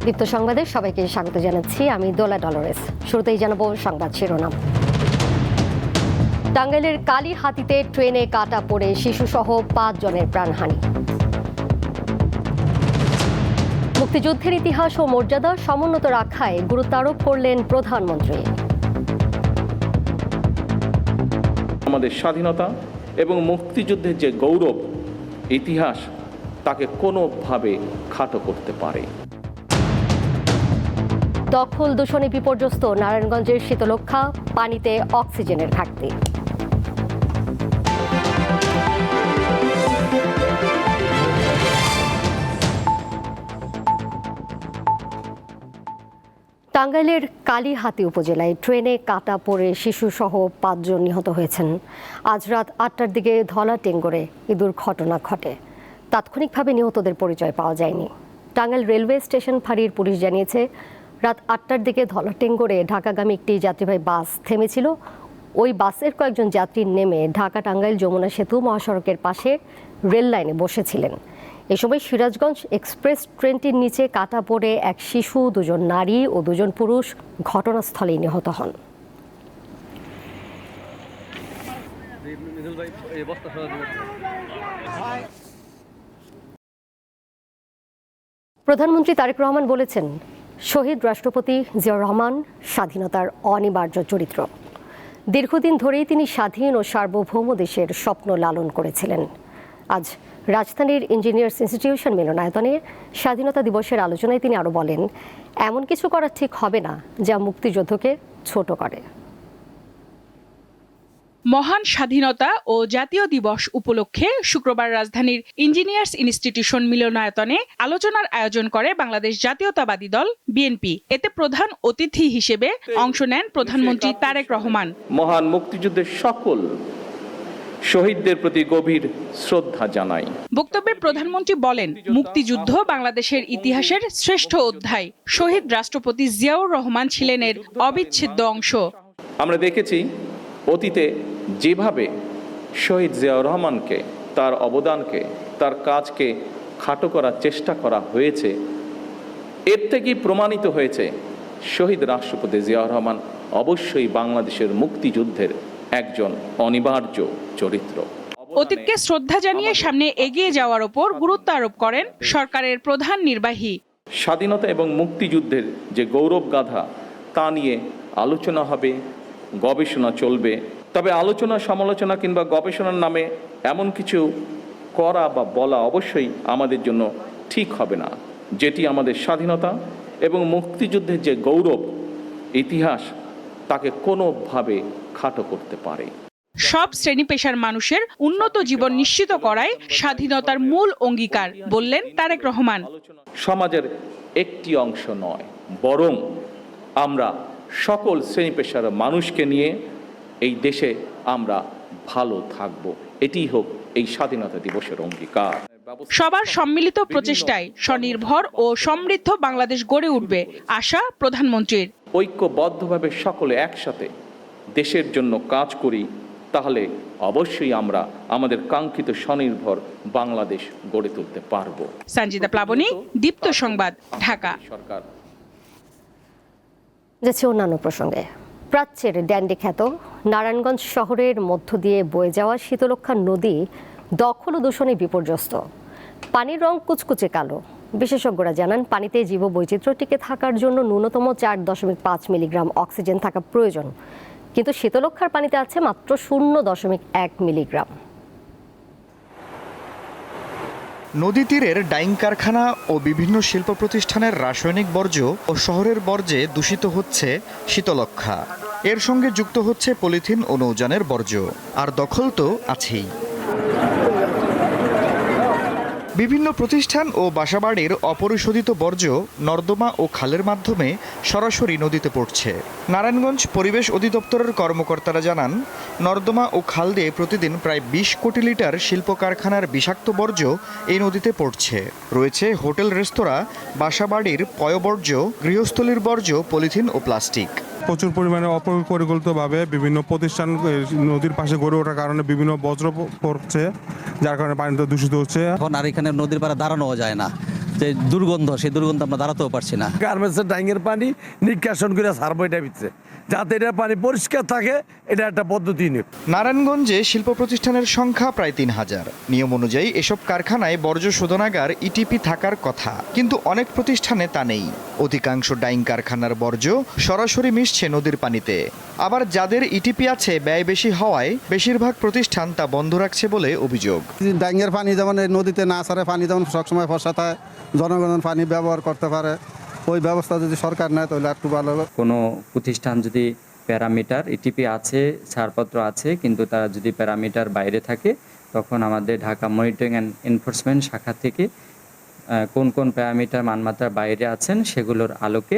দীপ্ত সংবাদে সবাইকে স্বাগত জানাচ্ছি। আমি দোলা ডলরেস। শুরুতেই জানাবো সংবাদ শিরোনাম। টাঙ্গাইলের কালীহাতিতে ট্রেনে কাটা পড়ে শিশুসহ 5 জনের প্রাণহানি। মুক্তিযুদ্ধের ইতিহাস ও মর্যাদা সমুন্নত রাখায় গুরুত্ব আরোপ করলেন প্রধানমন্ত্রী। আমাদের স্বাধীনতা এবং মুক্তিযুদ্ধের যে গৌরব ইতিহাস তাকে কোনোভাবে খাটো করতে পারে। দখল দূষণে বিপর্যস্ত নারায়ণগঞ্জের শীতলক্ষ্যা, পানিতে অক্সিজেনের ঘাটতি। টাঙ্গাইলের কালীহাতি উপজেলায় ট্রেনে কাটা পড়ে শিশুসহ 5 জন নিহত হয়েছেন। আজ রাত 8টার দিকে ধলা টেঙ্গরে এই দুর্ঘটনা ঘটে। তাৎক্ষণিকভাবে নিহতদের পরিচয় পাওয়া যায়নি। টাঙ্গাইল রেলওয়ে স্টেশন ফাঁড়ির পুলিশ জানিয়েছে, রাত 8টার দিকে ধলা টেঙ্গরে ঢাকাগামী একটি যাত্রীবাহী বাস থেমেছিল। ওই বাসের কয়েকজন যাত্রী নেমে ঢাকা টাঙ্গাইল যমুনা সেতু মহাসড়কের পাশে রেল লাইনে বসেছিলেন। এ সময় সিরাজগঞ্জ এক্সপ্রেস ট্রেনটির নিচে কাটা পড়ে এক শিশু, 2 জন নারী ও 2 জন পুরুষ ঘটনাস্থলেই নিহত হন। প্রধানমন্ত্রী তারেক রহমান বলেছেন, শহীদ রাষ্ট্রপতি জিয়াউর রহমান স্বাধীনতার অনিবার্য চরিত্র। দীর্ঘদিন ধরেই তিনি স্বাধীন ও সার্বভৌম দেশের স্বপ্ন লালন করেছিলেন। আজ রাজধানীর ইঞ্জিনিয়ার্স ইনস্টিটিউশন মিলনায়তনে স্বাধীনতা দিবসের আলোচনায় তিনি আরও বলেন, এমন কিছু করা ঠিক হবে না যা মুক্তিযুদ্ধকে ছোট করে। মহান স্বাধীনতা ও জাতীয় দিবস উপলক্ষে শুক্রবার রাজধানীর ইঞ্জিনিয়ার্স ইনস্টিটিউশন মিলনায়তনে আলোচনার আয়োজন করে বাংলাদেশ জাতীয়তাবাদী দল বিএনপি। এতে প্রধান অতিথি হিসেবে অংশ নেন প্রধানমন্ত্রী তারেক রহমান। মহান মুক্তিযুদ্ধের সকল শহীদদের প্রতি গভীর শ্রদ্ধা জানাই। বক্তব্যে প্রধানমন্ত্রী বলেন, মুক্তিযুদ্ধ বাংলাদেশের ইতিহাসের শ্রেষ্ঠ অধ্যায়। শহীদ রাষ্ট্রপতি জিয়াউর রহমান ছিলেন এর অবিচ্ছেদ্য অংশ। আমরা দেখেছি অতীতে যেভাবে শহীদ জিয়াউর রহমানকে, তার অবদানকে, তার কাজকে খাটো করার চেষ্টা করা হয়েছে, এর থেকেই প্রমাণিত হয়েছে শহীদ রাষ্ট্রপতি জিয়াউর রহমান অবশ্যই বাংলাদেশের মুক্তিযুদ্ধের একজন অনিবার্য চরিত্র। অতীতকে শ্রদ্ধা জানিয়ে সামনে এগিয়ে যাওয়ার ওপর গুরুত্ব আরোপ করেন সরকারের প্রধান নির্বাহী। স্বাধীনতা এবং মুক্তিযুদ্ধের যে গৌরব গাথা তা নিয়ে আলোচনা হবে, গবেষণা চলবে। তবে আলোচনা, সমালোচনা কিংবা গবেষণার নামে এমন কিছু করা বা বলা অবশ্যই আমাদের জন্য ঠিক হবে না, যেটি আমাদের স্বাধীনতা এবং মুক্তিযুদ্ধের যে গৌরব ইতিহাস তাকে কোনোভাবে খাটো করতে পারে। সব শ্রেণী পেশার মানুষের উন্নত জীবন নিশ্চিত করাই স্বাধীনতার মূল অঙ্গীকার বললেন তারেক রহমান। সমাজের একটি অংশ নয়, বরং আমরা সকল শ্রেণী পেশার মানুষকে নিয়ে এই দেশে আমরা ভালো থাকব। এটিই হোক এই স্বাধীনতা দিবসের অঙ্গীকার। সবার সম্মিলিত প্রচেষ্টায় স্বনির্ভর ও সমৃদ্ধ বাংলাদেশ গড়ে উঠবে আশা প্রধানমন্ত্রীর। ঐক্যবদ্ধভাবে সকলে একসাথে দেশের জন্য কাজ করি, তাহলে অবশ্যই আমরা আমাদের কাঙ্ক্ষিত স্বনির্ভর বাংলাদেশ গড়ে তুলতে পারব। সঞ্জিতা প্লাবনী, দীপ্ত সংবাদ, ঢাকা। সরকার যাচ্ছে অন্যান্য প্রসঙ্গে। প্রাচ্যের ড্যান্ডি খ্যাত নারায়ণগঞ্জ শহরের মধ্য দিয়ে বয়ে যাওয়া শীতলক্ষ্যা নদী দখল ও দূষণে বিপর্যস্ত। পানির রং কুচকুচে কালো। বিশেষজ্ঞরা জানান, পানিতে জীববৈচিত্র্য টিকে থাকার জন্য ন্যূনতম 4.5 মিলিগ্রাম অক্সিজেন থাকা প্রয়োজন, কিন্তু শীতলক্ষ্যার পানিতে আছে মাত্র 0.1 মিলিগ্রাম। নদী তীরের ডাইং কারখানা ও বিভিন্ন শিল্প প্রতিষ্ঠানের রাসায়নিক বর্জ্য ও শহরের বর্জ্যে দূষিত হচ্ছে শীতলক্ষ্যা। এর সঙ্গে যুক্ত হচ্ছে পলিথিন ও নৌযানের বর্জ্য, আর দখল তো আছেই। বিভিন্ন প্রতিষ্ঠান ও বাসাবাড়ির অপরিশোধিত বর্জ্য নর্দমা ও খালের মাধ্যমে সরাসরি নদীতে পড়ছে। নারায়ণগঞ্জ পরিবেশ অধিদপ্তরের কর্মকর্তারা জানান, নর্দমা ও খাল দিয়ে প্রতিদিন প্রায় 20 কোটি লিটার শিল্প কারখানার বিষাক্ত বর্জ্য এই নদীতে পড়ছে। রয়েছে হোটেল, রেস্তোরাঁ, বাসাবাড়ির পয়ঃবর্জ্য, গৃহস্থলীর বর্জ্য, পলিথিন ও প্লাস্টিক। প্রচুর পরিমাণে অপরিকল্পিতভাবে বিভিন্ন প্রতিষ্ঠান নদীর পাশে গড়ে ওঠার কারণে বিভিন্ন বজ্র পড়ছে, যার কারণে পানিটা দূষিত হচ্ছে। এখন আর এখানে নদীর পাড়ে দাঁড়ানো যায় না, যে দুর্গন্ধ, সেই দুর্গন্ধ আমরা দাঁড়াতেও পারছি না। গার্মেন্টসের ডাইংয়ের পানি নিষ্কাশন করে সারবো এটা ভিতরে, যাতে এটা পানি পরিষ্কার থাকে, এটা একটা পদ্ধতি নিয়ে। নারায়ণগঞ্জে শিল্প প্রতিষ্ঠানের সংখ্যা প্রায় ৩,০০০। নিয়ম অনুযায়ী এসব কারখানায় বর্জ্য শোধনাগার ইটিপি থাকার কথা, কিন্তু অনেক প্রতিষ্ঠানে তা নেই। অধিকাংশ ডাইং কারখানার বর্জ্য সরাসরি মিশছে নদীর পানিতে। আবার যাদের ইটিপি আছে ব্যয় বেশি হওয়ায় বেশিরভাগ প্রতিষ্ঠান তা বন্ধ রাখছে বলে অভিযোগ। ডাইংয়ের পানি যেমন নদীতে না ছাড়ে, পানি যেমন সবসময় ফসাতে হয়, জনগণ পানি ব্যবহার করতে পারে, ওই ব্যবস্থা যদি সরকার নেয় তাহলে একটু ভালো হবে। কোনো প্রতিষ্ঠান যদি প্যারামিটার ইটিপি আছে, ছাড়পত্র আছে, কিন্তু তারা যদি প্যারামিটার বাইরে থাকে, তখন আমাদের ঢাকা মনিটরিং অ্যান্ড এনফোর্সমেন্ট শাখা থেকে কোন কোন প্যারামিটার মানমাত্রার বাইরে আছেন সেগুলোর আলোকে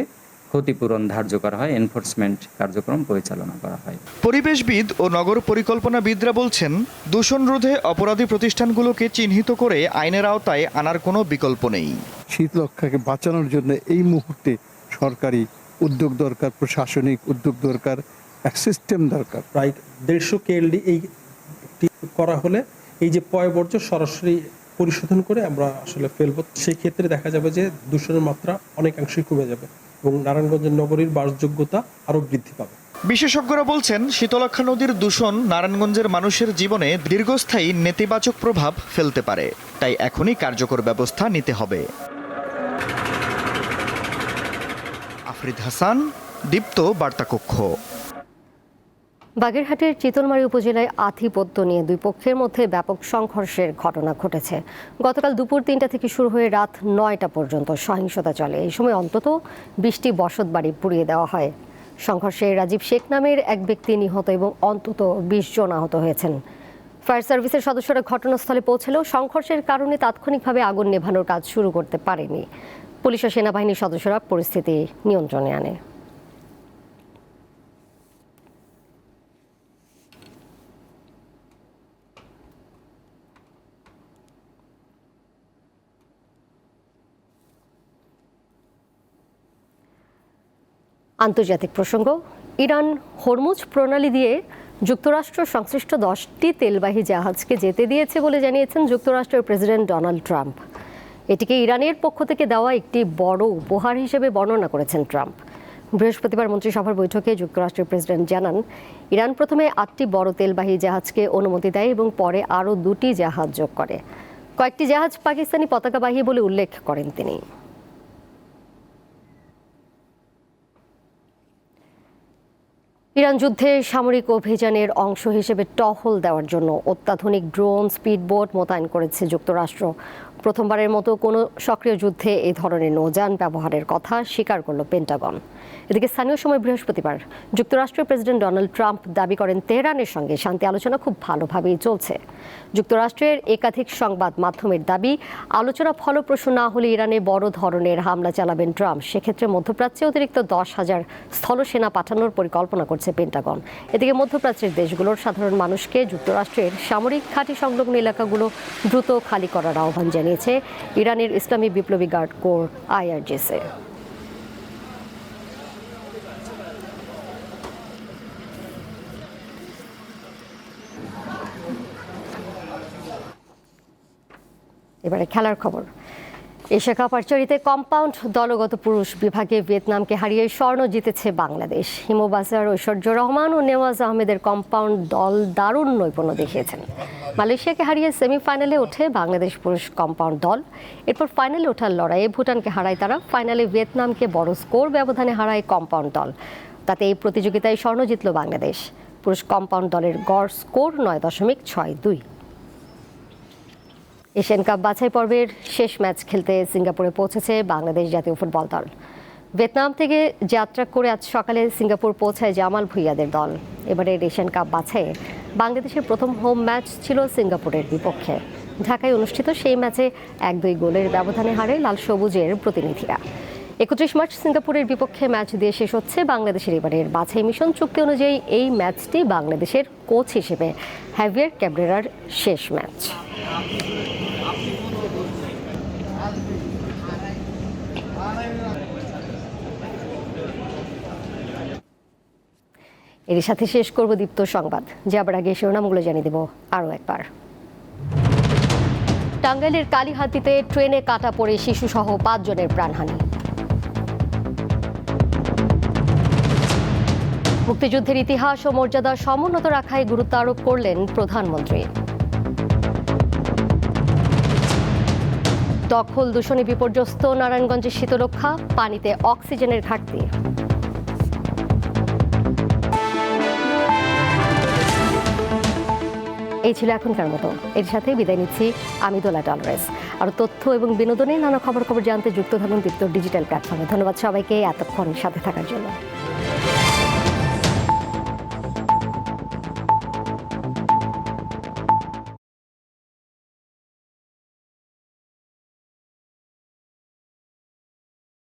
ক্ষতিপূরণ ধার্য করা হয়, এনফোর্সমেন্ট কার্যক্রম পরিচালনা করা হয়। পরিবেশবিদ ও নগর পরিকল্পনাবিদরা বলছেন, দূষণ রোধে অপরাধী প্রতিষ্ঠানগুলোকে চিহ্নিত করে আইনের আওতায় আনার কোনো বিকল্প নেই। শীতলক্ষাকে বাঁচানোর জন্য এই মুহূর্তে সরকারি উদ্যোগ দরকার, প্রশাসনিক উদ্যোগ দরকার, এক সিস্টেম দরকার। প্রায় 150 কেএলডি এই করা হলে এই যে পয়ঃবর্জ্য সরাসরি পরিশোধন করে আমরা আসলে ফেলবো, সেই ক্ষেত্রে দেখা যাবে যে দূষণের মাত্রা অনেকাংশই কমে যাবে এবং নারায়ণগঞ্জের নগরীর বাসযোগ্যতা আরও বৃদ্ধি পাবে। বিশেষজ্ঞরা বলছেন, শীতলক্ষা নদীর দূষণ নারায়ণগঞ্জের মানুষের জীবনে দীর্ঘস্থায়ী নেতিবাচক প্রভাব ফেলতে পারে, তাই এখনই কার্যকর ব্যবস্থা নিতে হবে। আফরিদ হাসান, দীপ্ত বার্তাকক্ষ। বাগেরহাটের চিতলমারী উপজেলায় আধিপত্য নিয়ে দুই পক্ষের মধ্যে ব্যাপক সংঘর্ষের ঘটনা ঘটেছে। গতকাল দুপুর ৩টা থেকে শুরু হয়ে রাত ৯টা পর্যন্ত সহিংসতা চলে। এই সময় অন্তত ২০টি বসতবাড়ি পুড়িয়ে দেওয়া হয়। সংঘর্ষে রাজীব শেখ নামের এক ব্যক্তি নিহত এবং অন্তত ২০ জন আহত হয়েছেন। ফায়ার সার্ভিসের সদস্যরা ঘটনাস্থলে পৌঁছলেও সংঘর্ষের কারণে তাৎক্ষণিকভাবে আগুন নেভানোর কাজ শুরু করতে পারেনি। পুলিশ ও সেনাবাহিনীর সদস্যরা পরিস্থিতি নিয়ন্ত্রণে আনে। আন্তর্জাতিক প্রসঙ্গ, ইরান হরমুজ প্রণালী দিয়ে যুক্তরাষ্ট্র সংশ্লিষ্ট 10টি তেলবাহী জাহাজকে যেতে দিয়েছে বলে জানিয়েছেন যুক্তরাষ্ট্রের প্রেসিডেন্ট ডোনাল্ড ট্রাম্প। এটিকে ইরানের পক্ষ থেকে দেওয়া একটি বড় উপহার হিসেবে বর্ণনা করেছেন ট্রাম্প। বৃহস্পতিবার মন্ত্রিসভার বৈঠকে যুক্তরাষ্ট্রের প্রেসিডেন্ট জানান, ইরান প্রথমে 8টি বড় তেলবাহী জাহাজকে অনুমতি দেয় এবং পরে আরও 2টি জাহাজ যোগ করে। কয়েকটি জাহাজ পাকিস্তানি পতাকাবাহী বলে উল্লেখ করেন তিনি। ইরান যুদ্ধে সামরিক অভিযানের অংশ হিসেবে টহল দেওয়ার জন্য অত্যাধুনিক ড্রোন, স্পিডবোট মোতায়েন করেছে যুক্তরাষ্ট্র। প্রথমবারের মতো কোনো সক্রিয় যুদ্ধে এই ধরনের নৌযান ব্যবহারের কথা স্বীকার করল পেন্টাগন। এদিকে স্থানীয় সময় বৃহস্পতিবার যুক্তরাষ্ট্রের প্রেসিডেন্ট ডোনাল্ড ট্রাম্প দাবি করেন, তেহরানের সঙ্গে শান্তি আলোচনা খুব ভালোভাবেই চলছে। যুক্তরাষ্ট্রের একাধিক সংবাদ মাধ্যমের দাবি, আলোচনা ফলপ্রসূ না হলে ইরানে বড় ধরনের হামলা চালাবেন ট্রাম্প। সেক্ষেত্রে মধ্যপ্রাচ্যে অতিরিক্ত 10,000 স্থলসেনা পাঠানোর পরিকল্পনা করছে পেন্টাগন। এদিকে মধ্যপ্রাচ্যের দেশগুলোর সাধারণ মানুষকে যুক্তরাষ্ট্রের সামরিক ঘাঁটি সংলগ্ন এলাকাগুলো দ্রুত খালি করার আহ্বান জানিয়েছে ইরানের ইসলামী বিপ্লবী গার্ড কোর IRGC। এবারে খেলার খবর। এশিয়া কাপ আর্চারিতে কম্পাউন্ড দলগত পুরুষ বিভাগে ভিয়েতনামকে হারিয়ে স্বর্ণ জিতেছে বাংলাদেশ। হিমু বাজার, ঐশ্বর্য রহমান ও নেওয়াজ আহমেদের কম্পাউন্ড দল দারুণ নৈপুণ্য দেখিয়েছেন। মালয়েশিয়াকে হারিয়ে সেমিফাইনালে ওঠে বাংলাদেশ পুরুষ কম্পাউন্ড দল। এরপর ফাইনালে ওঠার লড়াইয়ে ভুটানকে হারায় তারা। ফাইনালে ভিয়েতনামকে বড় স্কোর ব্যবধানে হারায় কম্পাউন্ড দল। তাতে এই প্রতিযোগিতায় স্বর্ণ জিতল বাংলাদেশ। পুরুষ কম্পাউন্ড দলের গড় স্কোর 9.62। এশিয়ান কাপ বাছাই পর্বের শেষ ম্যাচ খেলতে সিঙ্গাপুরে পৌঁছেছে বাংলাদেশ জাতীয় ফুটবল দল। ভিয়েতনাম থেকে যাত্রা করে আজ সকালে সিঙ্গাপুর পৌঁছায় জামাল ভুঁইয়াদের দল। এবারের এশিয়ান কাপ বাছাইয়ে বাংলাদেশের প্রথম হোম ম্যাচ ছিল সিঙ্গাপুরের বিপক্ষে। ঢাকায় অনুষ্ঠিত সেই ম্যাচে 1-2 গোলের ব্যবধানে হারে লাল সবুজের প্রতিনিধিরা। 31 মার্চ সিঙ্গাপুরের বিপক্ষে ম্যাচ দিয়ে শেষ হচ্ছে বাংলাদেশের এবারের বাছাই মিশন। চুক্তি অনুযায়ী এই ম্যাচটি বাংলাদেশের কোচ হিসেবে হ্যাভিয়ার ক্যাব্রেরার শেষ ম্যাচ। এর সাথে শেষ করব দীপ্ত সংবাদ, যাবার আগে শিরোনামগুলো জানিয়ে দেব আরও একবার। টাঙ্গাইলের কালিহাতীতে ট্রেনে কাটা পড়ে শিশুসহ 5 জনের প্রাণহানি। মুক্তিযুদ্ধের ইতিহাস ও মর্যাদা সমুন্নত রাখায় গুরুত্ব আরোপ করলেন প্রধানমন্ত্রী। দখল দূষণে বিপর্যস্ত নারায়ণগঞ্জের শীতলক্ষ্যা, পানিতে অক্সিজেনের ঘাটতি। এই ছিল এখনকার মতো। এর সাথে বিদায় নিচ্ছি আমি দোলা টলরেস। আর তথ্য এবং বিনোদনের নানা খবর জানতে যুক্ত থাকুন দীপ্ত ডিজিটাল প্ল্যাটফর্মে। ধন্যবাদ সবাইকে এতক্ষণ সাথে থাকার জন্য।